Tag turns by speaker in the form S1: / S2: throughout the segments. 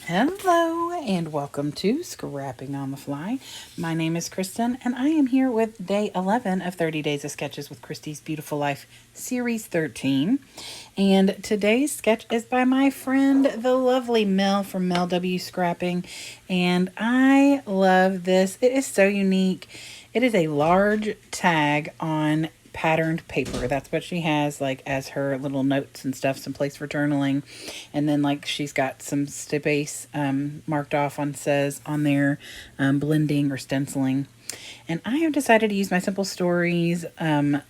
S1: Hello and welcome to Scrapping on the Fly. My name is Kristen and I am here with day 11 of 30 Days of Sketches with Christy's Beautiful Life, Series 13. And today's sketch is by my friend, the lovely Mel from Mel W. Scrapping. And I love this. It is so unique. It is a large tag on patterned paper. That's what she has like as her little notes and stuff, some place for journaling. And then like she's got some space marked off on says on there blending or stenciling. And I have decided to use my Simple Stories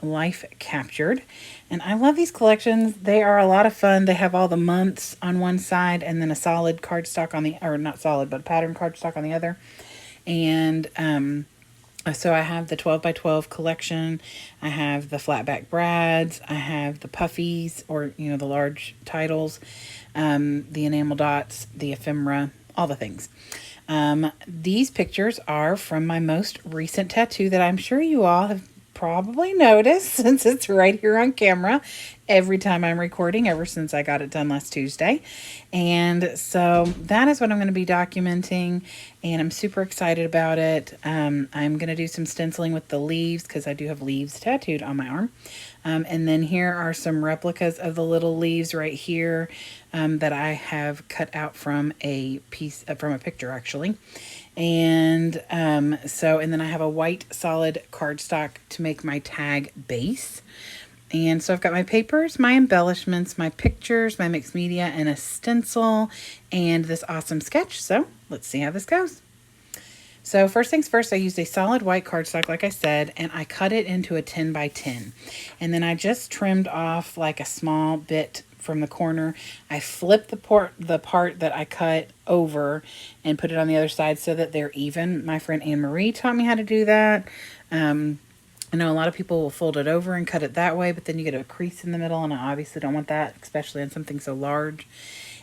S1: Life Captured. And I love these collections. They are a lot of fun. They have all the months on one side and then a solid cardstock on the, or not solid, but pattern cardstock on the other. And so I have the 12 by 12 collection. I have the flatback brads. I have the puffies, or the large titles, the enamel dots, the ephemera, all the things. These pictures are from my most recent tattoo that I'm sure you all have probably noticed since it's right here on camera every time I'm recording ever since I got it done last Tuesday. And so that is what I'm going to be documenting, and I'm super excited about it. I'm going to do some stenciling with the leaves because I do have leaves tattooed on my arm. And then here are some replicas of the little leaves right here that I have cut out from a piece, from a picture actually. And and then I have a white solid cardstock to make my tag base. And so I've got my papers, my embellishments, my pictures, my mixed media, and a stencil, and this awesome sketch. So let's see how this goes. So first things first, I used a solid white cardstock, like I said, and I cut it into a 10 by 10. And then I just trimmed off like a small bit from the corner. I flipped the part that I cut over and put it on the other side so that they're even. My friend Anne Marie taught me how to do that. I know a lot of people will fold it over and cut it that way, but then you get a crease in the middle, and I obviously don't want that, especially on something so large.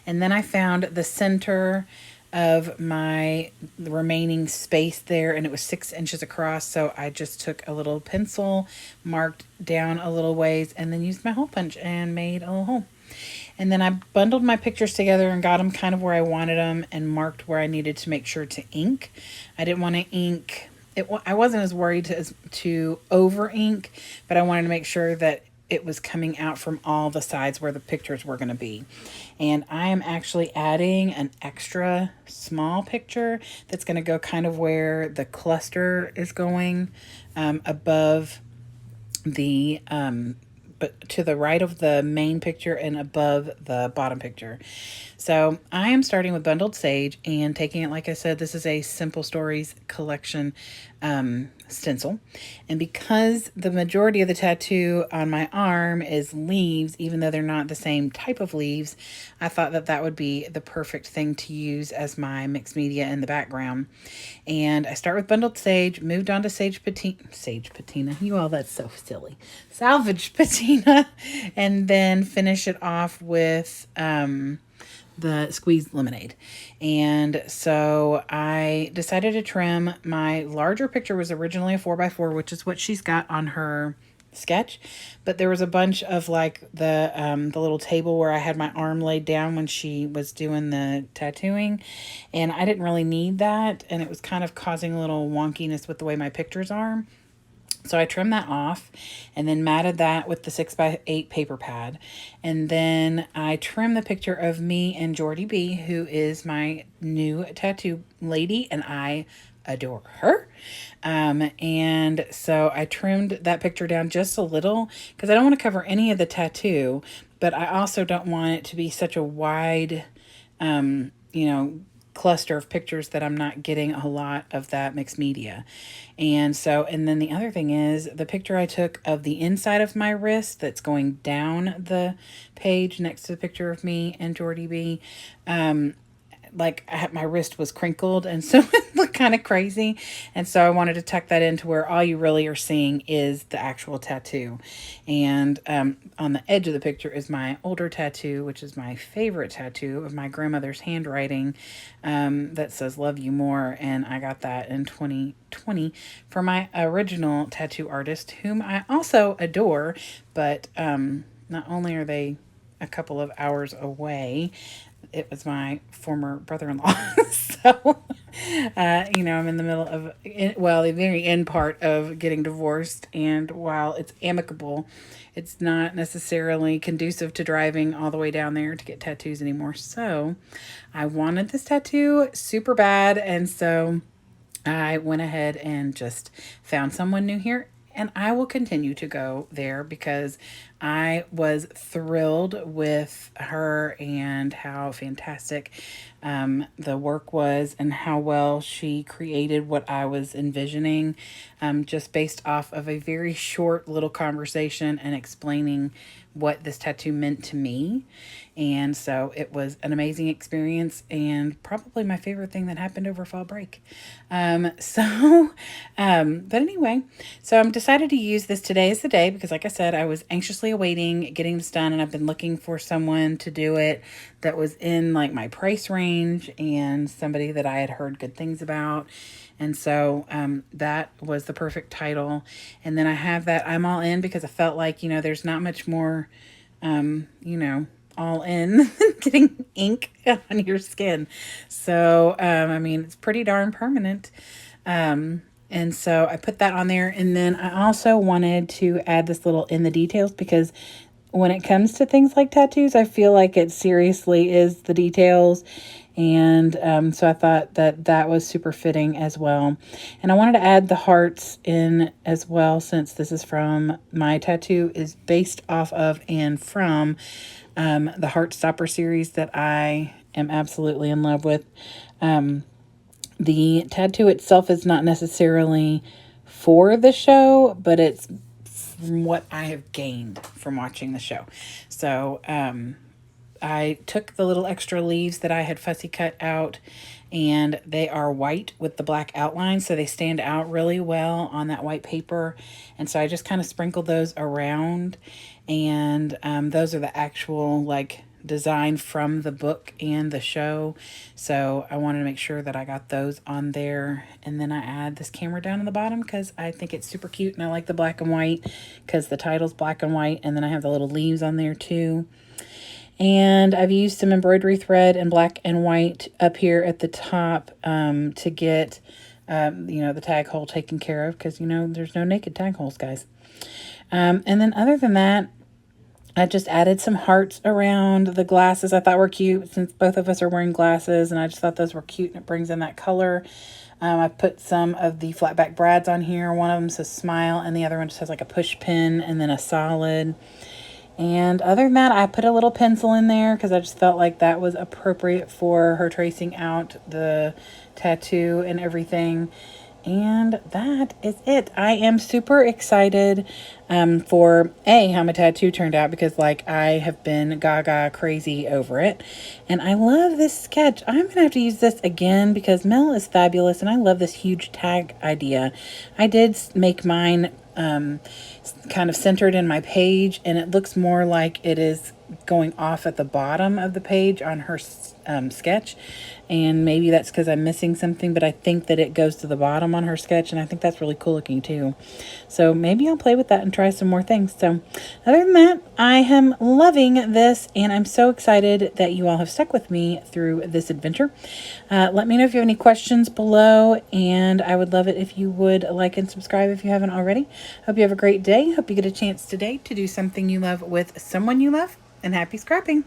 S1: And then I found the center of my remaining space there, and it was 6 inches across, so I just took a little pencil, marked down a little ways, and then used my hole punch and made a little hole. And then I bundled my pictures together and got them kind of where I wanted them and marked where I needed to make sure to ink. I didn't want to ink I wasn't as worried to over ink, but I wanted to make sure that it was coming out from all the sides where the pictures were going to be. And I am actually adding an extra small picture that's going to go kind of where the cluster is going, above the but to the right of the main picture and above the bottom picture. So I am starting with Bundled Sage and taking it, like I said, this is a Simple Stories collection stencil. And because the majority of the tattoo on my arm is leaves, even though they're not the same type of leaves, I thought that that would be the perfect thing to use as my mixed media in the background. And I start with Bundled Sage, moved on to Sage Patina. You all, that's so silly. Salvage Patina, and then finish it off with the squeezed lemonade. And so I decided to trim. My larger picture was originally a 4x4, which is what she's got on her sketch, but there was a bunch of like the little table where I had my arm laid down when she was doing the tattooing, and I didn't really need that, and it was kind of causing a little wonkiness with the way my pictures are. So I trimmed that off and then matted that with the 6x8 paper pad. And then I trimmed the picture of me and Jordy B, who is my new tattoo lady, and I adore her. And so I trimmed that picture down just a little because I don't want to cover any of the tattoo, but I also don't want it to be such a wide, you know, cluster of pictures that I'm not getting a lot of that mixed media. And so, and then the other thing is the picture I took of the inside of my wrist that's going down the page next to the picture of me and Jordy B. Like my wrist was crinkled, and so it looked kind of crazy. And so I wanted to tuck that into where all you really are seeing is the actual tattoo. And on the edge of the picture is my older tattoo, which is my favorite tattoo of my grandmother's handwriting, that says "Love You More." And I got that in 2020 for my original tattoo artist, whom I also adore. But not only are they a couple of hours away, it was my former brother-in-law. So, I'm in the middle of, well, the very end part of getting divorced. And while it's amicable, it's not necessarily conducive to driving all the way down there to get tattoos anymore. So I wanted this tattoo super bad. And so I went ahead and just found someone new here, and I will continue to go there because I was thrilled with her and how fantastic the work was and how well she created what I was envisioning, just based off of a very short little conversation and explaining what this tattoo meant to me. And so it was an amazing experience and probably my favorite thing that happened over fall break. But anyway, so I'm decided to use this today as the day because, like I said, I was anxiously awaiting getting this done, and I've been looking for someone to do it that was in like my price range and somebody that I had heard good things about. And so that was the perfect title. And then I have that I'm all in because I felt like, there's not much more, all in getting ink on your skin. So, it's pretty darn permanent. And so I put that on there. And then I also wanted to add this little in the details because when it comes to things like tattoos, I feel like it seriously is the details. And so I thought that that was super fitting as well. And I wanted to add the hearts in as well, since this is from my tattoo is based off of and from the Heartstopper series that I am absolutely in love with. The tattoo itself is not necessarily for the show, but it's from what I have gained from watching the show. So I took the little extra leaves that I had fussy cut out, and they are white with the black outline, so they stand out really well on that white paper. And so I just kind of sprinkled those around, and those are the actual like design from the book and the show. So I wanted to make sure that I got those on there. And then I add this camera down on the bottom because I think it's super cute, and I like the black and white because the title's black and white. And then I have the little leaves on there too. And I've used some embroidery thread in black and white up here at the top to get, the tag hole taken care of because, there's no naked tag holes, guys. And then other than that, I just added some hearts around the glasses I thought were cute since both of us are wearing glasses, and I just thought those were cute and it brings in that color. I put some of the flat back brads on here. One of them says smile and the other one just has like a push pin and then a solid. And other than that, I put a little pencil in there because I just felt like that was appropriate for her tracing out the tattoo and everything. And that is it. I am super excited for how my tattoo turned out because I have been gaga crazy over it. And I love this sketch. I'm going to have to use this again because Mel is fabulous and I love this huge tag idea. I did make mine kind of centered in my page, and it looks more like it is going off at the bottom of the page on her sketch, and maybe that's because I'm missing something, but I think that it goes to the bottom on her sketch, and I think that's really cool looking too. So maybe I'll play with that and try some more things. So other than that, I am loving this, and I'm so excited that you all have stuck with me through this adventure. Let me know if you have any questions below, and I would love it if you would like and subscribe if you haven't already. Hope you have a great day. Hope you get a chance today to do something you love with someone you love, and happy scrapping.